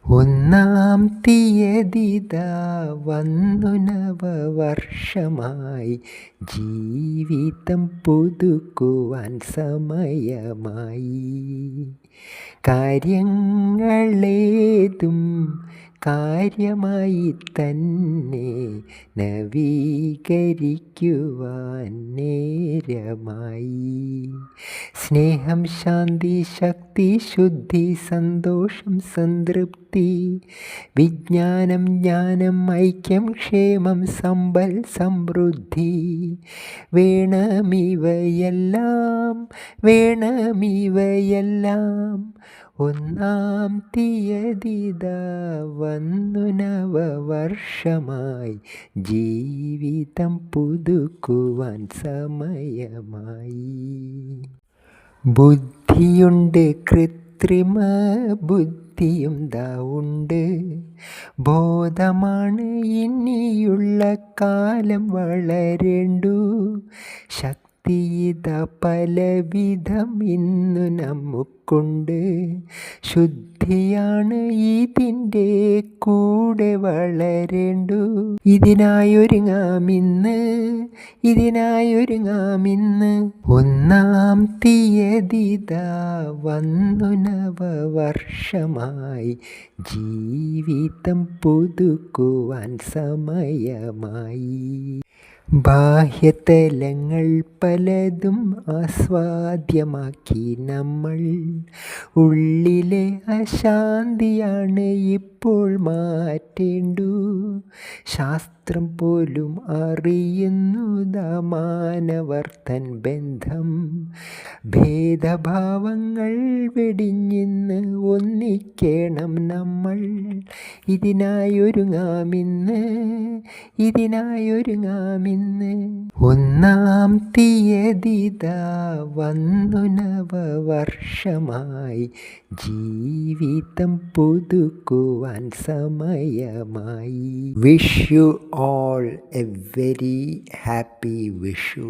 ഒന്നാം തീയതിതാ വന്നു നവവർഷമായി, ജീവിതം പുതുക്കുവാൻ സമയമായി. കാര്യങ്ങളേതും കാര്യമായി തന്നെ നവീകരിക്കുവാൻ നേരമായി. സ്നേഹം, ശാന്തി, ശക്തി, ശുദ്ധി, സന്തോഷം, സംതൃപ്തി, വിജ്ഞാനം, ജ്ഞാനം, ഐക്യം, ക്ഷേമം, സമ്പൽ, സമൃദ്ധി വേണമിവയെല്ലാം, വേണമിവയെല്ലാം. ഒന്നാം തീയതിതാ വന്നു നവവർഷമായി, ജീവിതം പുതുക്കുവാൻ സമയമായി. ബുദ്ധിയുണ്ട്, കൃത്രിമ ബുദ്ധിയും ദാ ഉണ്ട്. ബോധമാണ് ഇനിയുള്ള കാലം വളരേണ്ടു. ശക്തിയിത പലവിധം ഇന്നു നമുക്കുണ്ട്. ശുദ്ധിയാണ് ഇതിൻ്റെ കൂടെ വളരേണ്ടു. ഇതിനായൊരുങ്ങാമിന്ന്, ഇതിനായൊരുങ്ങാമിന്ന്. ഒന്നാം തീയതിതാ വന്നു നവവർഷമായി, ജീവിതം പുതുക്കുവാൻ സമയമായി. ബാഹ്യതലങ്ങൾ പലതും ആസ്വാദ്യമാക്കി നമ്മൾ, ഉള്ളിലെ അശാന്തിയാണ് ഇപ്പോൾ മാറ്റേണ്ടു. ശാസ്ത്രം പോലും അറിയുന്നു മാനവർ തൻ ബന്ധം. ഭേദഭാവങ്ങൾ വെടിഞ്ഞിന്ന് ഒന്നിക്കണം നമ്മൾ. ഇതിനായൊരുങ്ങാമിന്ന്, ഇതിനായൊരുങ്ങാമിന്ന്. ഒന്നാം തീയതിതാ വന്നു നവവർഷമായി, ജീവിതം പുതുക്കുവാൻ സമയമായി. Wish you all a very happy Vishu.